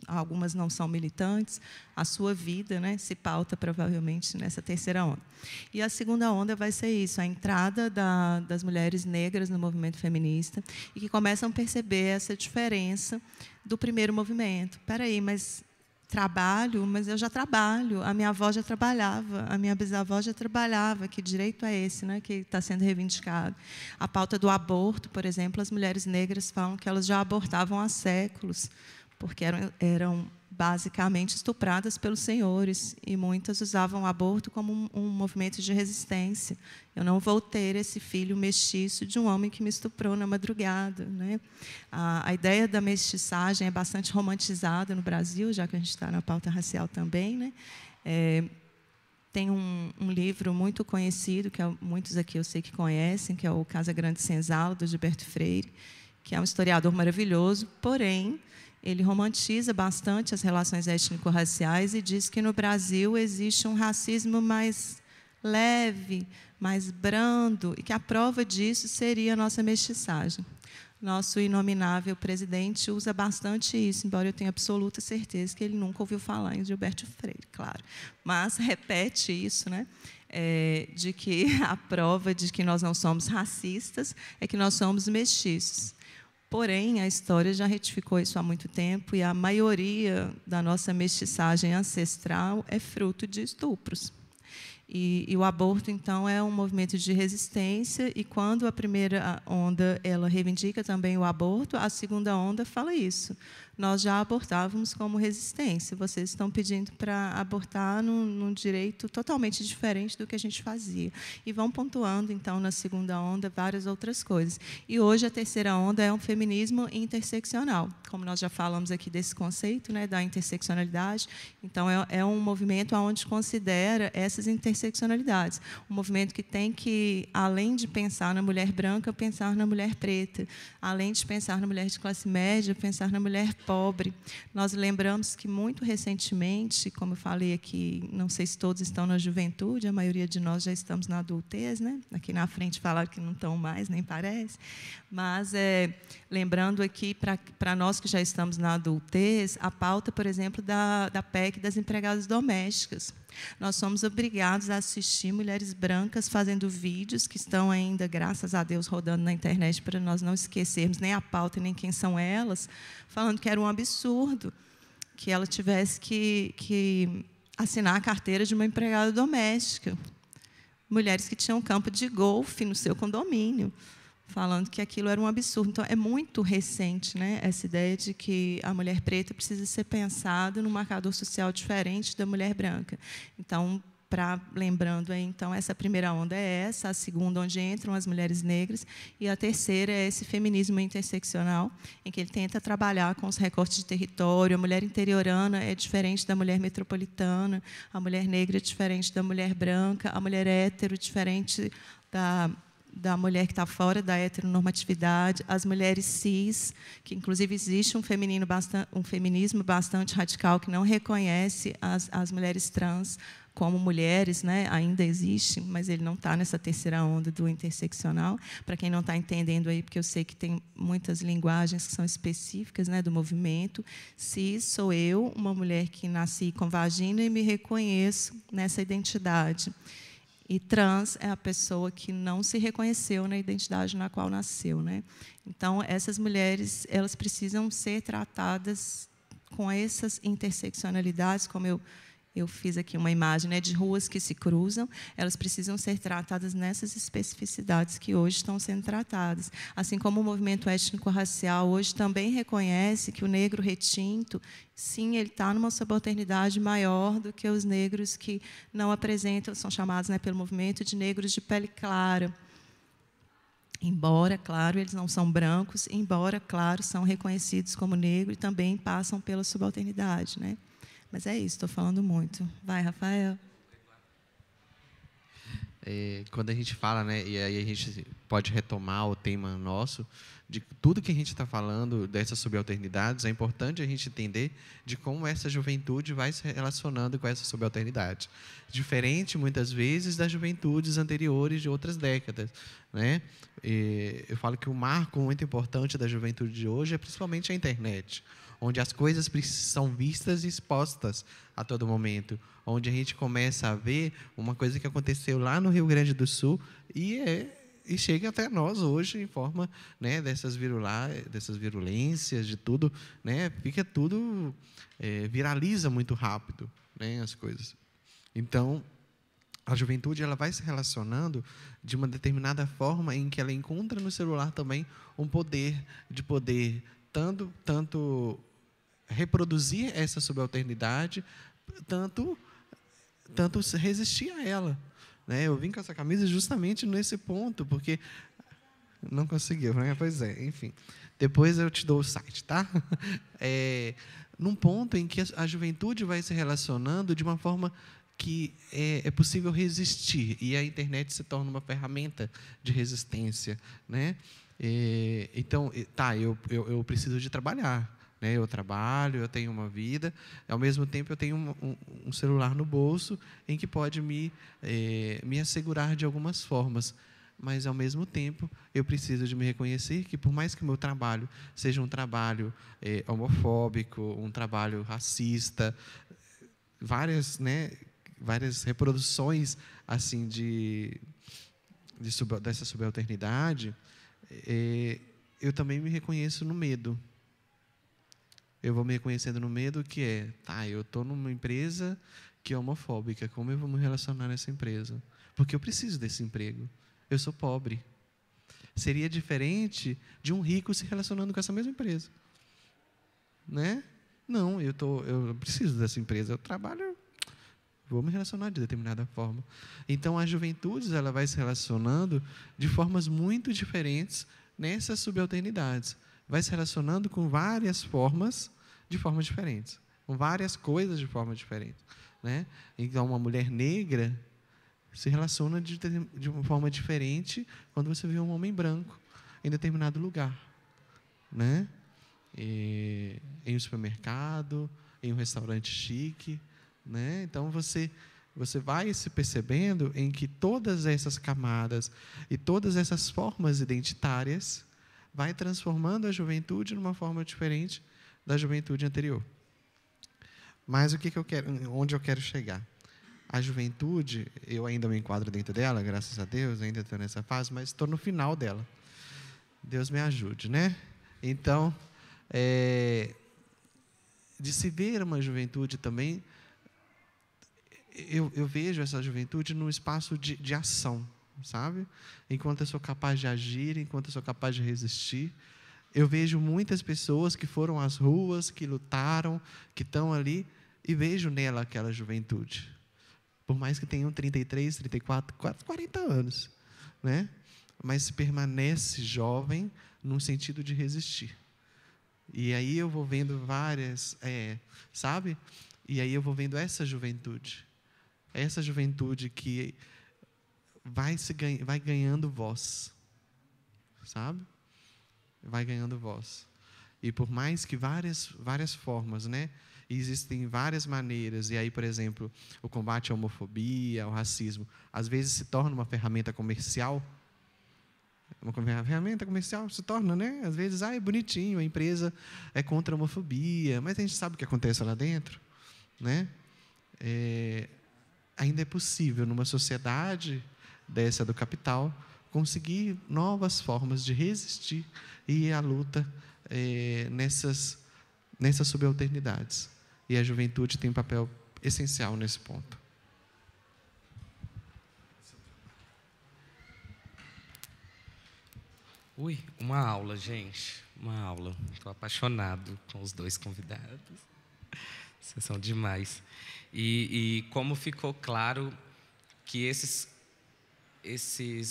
algumas não são militantes, a sua vida, né, se pauta provavelmente nessa terceira onda. E a segunda onda vai ser isso, a entrada das mulheres negras no movimento feminista e que começam a perceber essa diferença do primeiro movimento. Espera aí, mas trabalho, mas eu já trabalho, a minha avó já trabalhava, a minha bisavó já trabalhava, que direito é esse, né, que está sendo reivindicado? A pauta do aborto, por exemplo, as mulheres negras falam que elas já abortavam há séculos, porque eram basicamente estupradas pelos senhores, e muitas usavam o aborto como um movimento de resistência. Eu não vou ter esse filho mestiço de um homem que me estuprou na madrugada, né? A ideia da mestiçagem é bastante romantizada no Brasil, já que a gente está na pauta racial também, né? Tem um livro muito conhecido, que muitos aqui eu sei que conhecem, que é o Casa Grande Senzala, do Gilberto Freire, que é um historiador maravilhoso, porém, ele romantiza bastante as relações étnico-raciais e diz que no Brasil existe um racismo mais leve, mais brando, e que a prova disso seria a nossa mestiçagem. Nosso inominável presidente usa bastante isso, embora eu tenha absoluta certeza que ele nunca ouviu falar em Gilberto Freire, claro. Mas repete isso, né? De que a prova de que nós não somos racistas é que nós somos mestiços. Porém, a história já retificou isso há muito tempo e a maioria da nossa mestiçagem ancestral é fruto de estupros. E o aborto, então, é um movimento de resistência, e quando a primeira onda ela reivindica também o aborto, a segunda onda fala isso. Nós já abortávamos como resistência, vocês estão pedindo para abortar num direito totalmente diferente do que a gente fazia. E vão pontuando, então, na segunda onda, várias outras coisas. E hoje a terceira onda é um feminismo interseccional, como nós já falamos aqui desse conceito, né, da interseccionalidade. Então, é um movimento onde considera essas interseccionalidades. Um movimento que tem que, além de pensar na mulher branca, pensar na mulher preta. Além de pensar na mulher de classe média, pensar na mulher pobre. Nós lembramos que, muito recentemente, como eu falei aqui, não sei se todos estão na juventude, a maioria de nós já estamos na adultez, né? Aqui na frente falaram que não estão mais, nem parece. Mas, lembrando aqui, para nós que já estamos na adultez, a pauta, por exemplo, da PEC das empregadas domésticas. Nós somos obrigados a assistir mulheres brancas fazendo vídeos que estão ainda, graças a Deus, rodando na internet para nós não esquecermos nem a pauta nem quem são elas, falando que era um absurdo que ela tivesse que assinar a carteira de uma empregada doméstica. Mulheres que tinham campo de golfe no seu condomínio, falando que aquilo era um absurdo. Então, é muito recente, né, essa ideia de que a mulher preta precisa ser pensada num marcador social diferente da mulher branca. Então, lembrando aí, então, essa primeira onda é essa, a segunda onde entram as mulheres negras, e a terceira é esse feminismo interseccional, em que ele tenta trabalhar com os recortes de território. A mulher interiorana é diferente da mulher metropolitana, a mulher negra é diferente da mulher branca, a mulher hétero diferente da mulher que está fora da heteronormatividade, as mulheres cis, que, inclusive, existe um feminismo bastante radical que não reconhece as mulheres trans como mulheres, né? Ainda existe, mas ele não está nessa terceira onda do interseccional. Para quem não está entendendo aí, porque eu sei que tem muitas linguagens que são específicas, né, do movimento, cis sou eu, uma mulher que nasci com vagina e me reconheço nessa identidade. E trans é a pessoa que não se reconheceu na identidade na qual nasceu, né? Então, essas mulheres, elas precisam ser tratadas com essas interseccionalidades, como eu fiz aqui uma imagem, né, de ruas que se cruzam, elas precisam ser tratadas nessas especificidades que hoje estão sendo tratadas. Assim como o movimento étnico-racial hoje também reconhece que o negro retinto, sim, ele está numa subalternidade maior do que os negros que não apresentam, são chamados, né, pelo movimento de negros de pele clara. Embora, claro, eles não são brancos, embora, claro, são reconhecidos como negros e também passam pela subalternidade, né? Mas é isso, estou falando muito. Vai, Rafael. quando a gente fala, né, e aí a gente pode retomar o tema nosso, de tudo que a gente está falando dessas subalternidades, é importante a gente entender de como essa juventude vai se relacionando com essa subalternidade. Diferente, muitas vezes, das juventudes anteriores de outras décadas, né? Eu falo que o marco muito importante da juventude de hoje é principalmente a internet, onde as coisas são vistas e expostas a todo momento, onde a gente começa a ver uma coisa que aconteceu lá no Rio Grande do Sul e chega até nós hoje em forma, né, dessas virulências, de tudo, né, fica tudo, viraliza muito rápido, né, as coisas. Então, a juventude ela vai se relacionando de uma determinada forma em que ela encontra no celular também um poder de poder tanto reproduzir essa subalternidade, tanto resistir a ela, né? Eu vim com essa camisa justamente nesse ponto, porque não conseguiu, né? Pois é, enfim. Depois eu te dou o site, tá? Num ponto em que a juventude vai se relacionando de uma forma que é possível resistir, e a internet se torna uma ferramenta de resistência, né? Então, tá, eu preciso de trabalhar, né? Eu trabalho, eu tenho uma vida, ao mesmo tempo eu tenho um celular no bolso em que pode me assegurar de algumas formas, mas ao mesmo tempo eu preciso de me reconhecer que, por mais que o meu trabalho seja um trabalho homofóbico, um trabalho racista, várias reproduções assim dessa subalternidade, eu também me reconheço no medo. Eu vou me reconhecendo no medo que eu estou numa empresa que é homofóbica, como eu vou me relacionar nessa empresa? Porque eu preciso desse emprego. Eu sou pobre. Seria diferente de um rico se relacionando com essa mesma empresa, né? Não, eu preciso dessa empresa, eu trabalho, vou me relacionar de determinada forma. Então, a juventude ela vai se relacionando de formas muito diferentes nessas subalternidades. Vai se relacionando com várias formas de formas diferentes, com várias coisas de forma diferente, né? Então, uma mulher negra se relaciona de uma forma diferente quando você vê um homem branco em determinado lugar, né? Em um supermercado, em um restaurante chique, né? Então, você vai se percebendo em que todas essas camadas e todas essas formas identitárias vai transformando a juventude numa forma diferente da juventude anterior. Mas onde eu quero chegar? A juventude, eu ainda me enquadro dentro dela, graças a Deus, ainda estou nessa fase, mas estou no final dela. Deus me ajude, né? Então, de se ver uma juventude também, eu vejo essa juventude num espaço de ação, sabe? Enquanto eu sou capaz de agir, enquanto eu sou capaz de resistir, eu vejo muitas pessoas que foram às ruas, que lutaram, que estão ali, e vejo nela aquela juventude. Por mais que tenham 33, 34, quase 40 anos, né? Mas permanece jovem no sentido de resistir. E aí eu vou vendo várias, sabe? E aí eu vou vendo essa juventude que vai ganhando voz, sabe? Vai ganhando voz. E por mais que várias formas, né? Existem várias maneiras, e aí, por exemplo, o combate à homofobia, ao racismo, às vezes se torna uma ferramenta comercial. Uma ferramenta comercial se torna, né? Às vezes, é bonitinho, a empresa é contra a homofobia, mas a gente sabe o que acontece lá dentro, né? Ainda é possível, numa sociedade dessa do capital, conseguir novas formas de resistir e ir à luta nessas subalternidades. E a juventude tem um papel essencial nesse ponto. Uma aula, gente. Uma aula. Estou apaixonado com os dois convidados. Vocês são demais. E como ficou claro que esses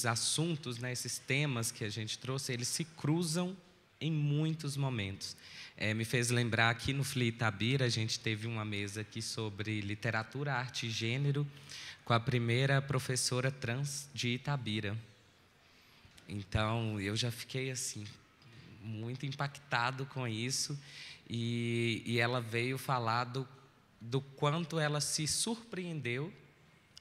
assuntos, né, esses temas que a gente trouxe, eles se cruzam em muitos momentos. Me fez lembrar, aqui no FLI Itabira, a gente teve uma mesa aqui sobre literatura, arte e gênero, com a primeira professora trans de Itabira. Então, eu já fiquei assim, muito impactado com isso, e ela veio falar do quanto ela se surpreendeu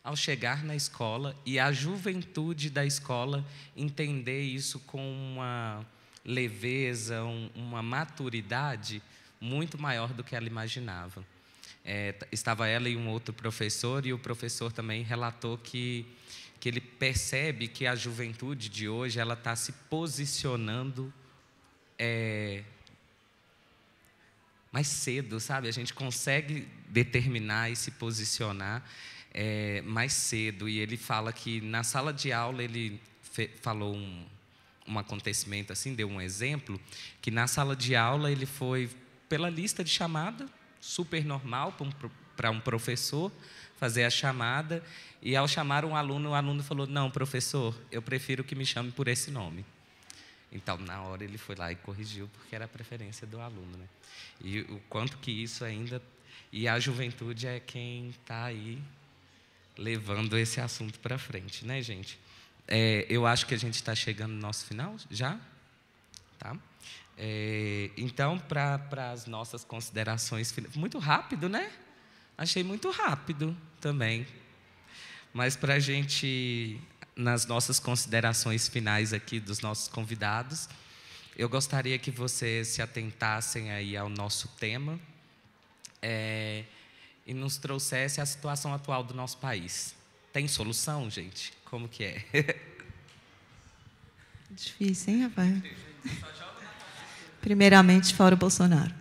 ao chegar na escola, e a juventude da escola entender isso com uma leveza, uma maturidade muito maior do que ela imaginava. Estava ela e um outro professor, e o professor também relatou que ele percebe que a juventude de hoje ela está se posicionando mais cedo, sabe? A gente consegue determinar e se posicionar mais cedo. E ele fala que na sala de aula, ele falou um acontecimento assim, deu um exemplo, que na sala de aula ele foi pela lista de chamada, super normal para um professor fazer a chamada, e ao chamar um aluno, o aluno falou: não, professor, eu prefiro que me chame por esse nome. Então, na hora, ele foi lá e corrigiu, porque era a preferência do aluno, né? E o quanto que isso ainda... E a juventude é quem está aí levando esse assunto para frente, né, gente? Eu acho que a gente está chegando no nosso final, já? Tá? Então, para as nossas considerações finais... Muito rápido, né? Achei muito rápido também. Mas para a gente... nas nossas considerações finais aqui dos nossos convidados, eu gostaria que vocês se atentassem aí ao nosso tema e nos trouxessem a situação atual do nosso país. Tem solução, gente? Como que é? Difícil, hein, Rafael? Primeiramente, fora o Bolsonaro.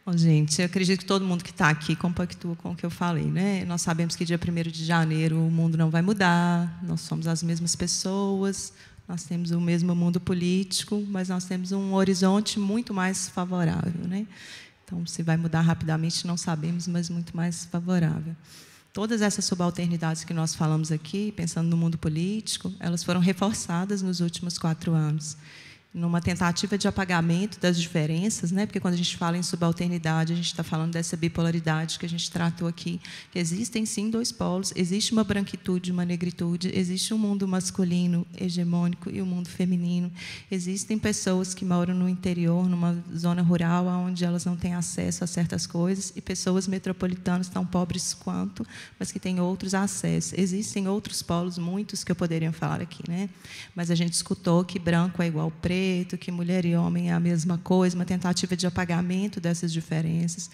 Bom, gente, eu acredito que todo mundo que está aqui compactua com o que eu falei, né? Nós sabemos que dia 1º de janeiro o mundo não vai mudar, nós somos as mesmas pessoas, nós temos o mesmo mundo político, mas nós temos um horizonte muito mais favorável, né? Então, se vai mudar rapidamente, não sabemos, mas muito mais favorável. Todas essas subalternidades que nós falamos aqui, pensando no mundo político, elas foram reforçadas nos últimos 4 anos. Numa tentativa de apagamento das diferenças, né? Porque quando a gente fala em subalternidade, a gente está falando dessa bipolaridade que a gente tratou aqui, que existem, sim, 2 polos, existe uma branquitude, uma negritude, existe um mundo masculino hegemônico e um mundo feminino, existem pessoas que moram no interior, numa zona rural, onde elas não têm acesso a certas coisas, e pessoas metropolitanas tão pobres quanto, mas que têm outros acessos. Existem outros polos, muitos que eu poderia falar aqui, né? Mas a gente escutou que branco é igual preto, que mulher e homem é a mesma coisa, uma tentativa de apagamento dessas diferenças,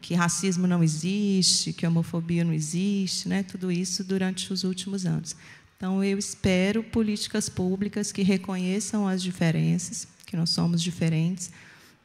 que racismo não existe, que homofobia não existe, né? Tudo isso durante os últimos anos. Então, eu espero políticas públicas que reconheçam as diferenças, que nós somos diferentes,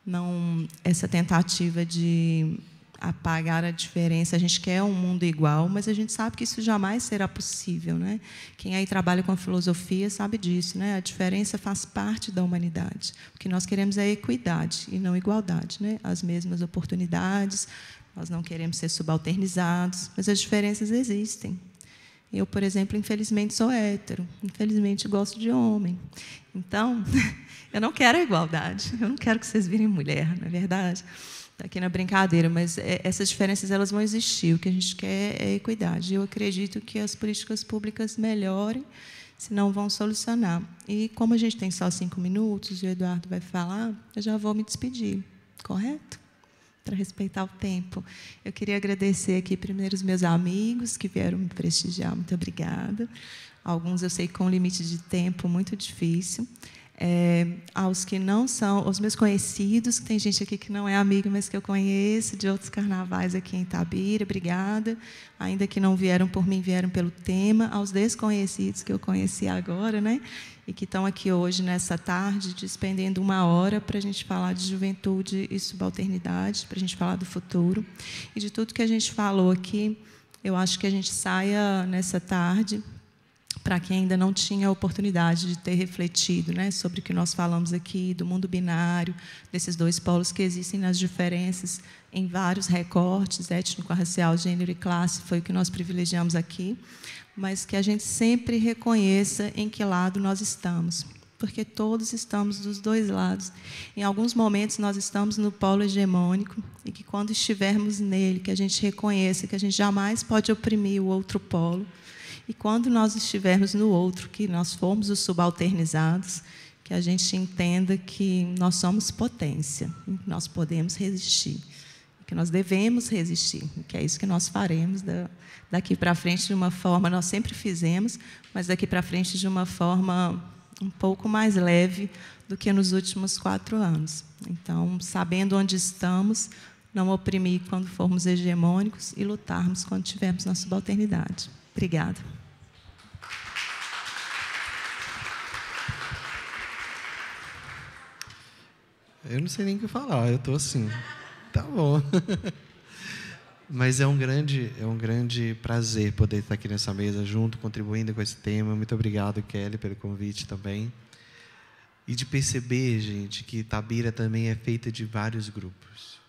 não essa tentativa de apagar a diferença. A gente quer um mundo igual, mas a gente sabe que isso jamais será possível, né? Quem aí trabalha com a filosofia sabe disso, né? A diferença faz parte da humanidade. O que nós queremos é equidade e não igualdade, né? As mesmas oportunidades, nós não queremos ser subalternizados, mas as diferenças existem. Eu, por exemplo, infelizmente sou hétero, infelizmente gosto de homem. Então, eu não quero a igualdade, eu não quero que vocês virem mulher, não é verdade? Aqui na brincadeira, mas essas diferenças elas vão existir. O que a gente quer é equidade. Eu acredito que as políticas públicas melhorem, senão vão solucionar. E como a gente tem só 5 minutos, e o Eduardo vai falar, eu já vou me despedir, correto? Para respeitar o tempo. Eu queria agradecer aqui primeiro os meus amigos que vieram me prestigiar. Muito obrigada. Alguns eu sei com um limite de tempo muito difícil. Aos que não são, os meus conhecidos, que tem gente aqui que não é amiga, mas que eu conheço, de outros carnavais aqui em Itabira, obrigada. Ainda que não vieram por mim, vieram pelo tema. Aos desconhecidos que eu conheci agora, né? E que estão aqui hoje, nessa tarde, despendendo 1 hora para a gente falar de juventude e subalternidade, para a gente falar do futuro. E de tudo que a gente falou aqui, eu acho que a gente saia nessa tarde, para quem ainda não tinha a oportunidade de ter refletido, né, sobre o que nós falamos aqui, do mundo binário, desses 2 polos que existem nas diferenças em vários recortes, étnico, racial, gênero e classe, foi o que nós privilegiamos aqui, mas que a gente sempre reconheça em que lado nós estamos. porque todos estamos dos dois lados. Em alguns momentos, nós estamos no polo hegemônico, e que, quando estivermos nele, que a gente reconheça que a gente jamais pode oprimir o outro polo, e quando nós estivermos no outro, que nós formos os subalternizados, que a gente entenda que nós somos potência, e que nós podemos resistir, que nós devemos resistir, que é isso que nós faremos daqui para frente de uma forma, nós sempre fizemos, mas daqui para frente de uma forma um pouco mais leve do que nos últimos 4 anos. Então, sabendo onde estamos, não oprimir quando formos hegemônicos e lutarmos quando tivermos na subalternidade. Obrigada. Eu não sei nem o que falar, eu estou assim, tá bom. Mas é um grande prazer poder estar aqui nessa mesa junto, contribuindo com esse tema. Muito obrigado, Kelly, pelo convite também. E de perceber, gente, que Itabira também é feita de vários grupos.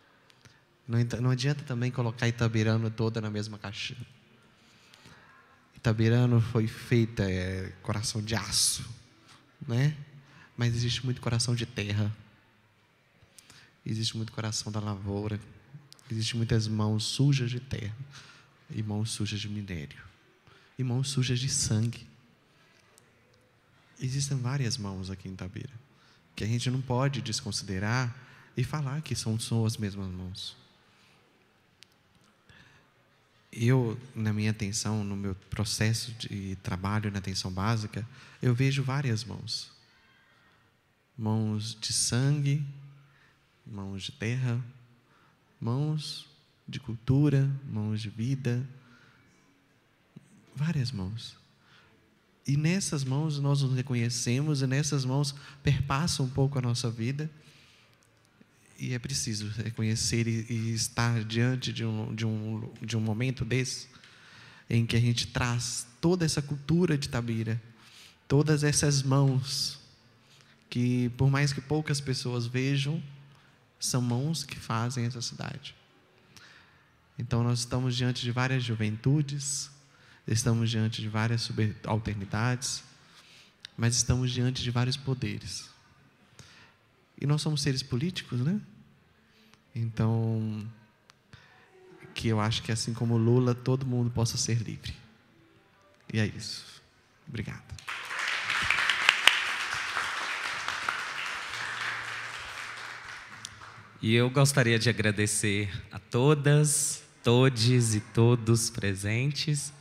Não adianta também colocar Itabirano toda na mesma caixinha. Itabirano foi feita, coração de aço, né? Mas existe muito coração de terra. Existe muito coração da lavoura. Existem muitas mãos sujas de terra, e mãos sujas de minério, e mãos sujas de sangue. Existem várias mãos aqui em Itabira, que a gente não pode desconsiderar e falar que são as mesmas mãos. Eu, na minha atenção, no meu processo de trabalho na atenção básica, eu vejo várias mãos. Mãos de sangue, mãos de terra, mãos de cultura, mãos de vida, várias mãos. E nessas mãos nós nos reconhecemos, e nessas mãos perpassa um pouco a nossa vida. E é preciso reconhecer e estar diante de um momento desse, em que a gente traz toda essa cultura de Itabira, todas essas mãos, que por mais que poucas pessoas vejam, são mãos que fazem essa cidade. Então, nós estamos diante de várias juventudes, estamos diante de várias subalternidades, mas estamos diante de vários poderes. E nós somos seres políticos, né? Então, que eu acho que, assim como Lula, todo mundo possa ser livre. E é isso. Obrigado. E eu gostaria de agradecer a todas, todes e todos presentes.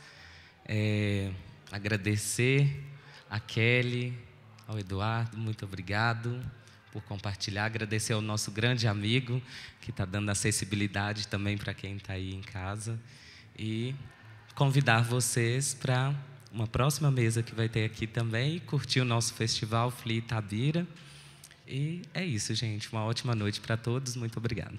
Agradecer a Kelly, ao Eduardo, muito obrigado por compartilhar. Agradecer ao nosso grande amigo, que está dando acessibilidade também para quem está aí em casa. E convidar vocês para uma próxima mesa que vai ter aqui também, curtir o nosso festival FLI Itabira. E é isso, gente. Uma ótima noite para todos. Muito obrigado.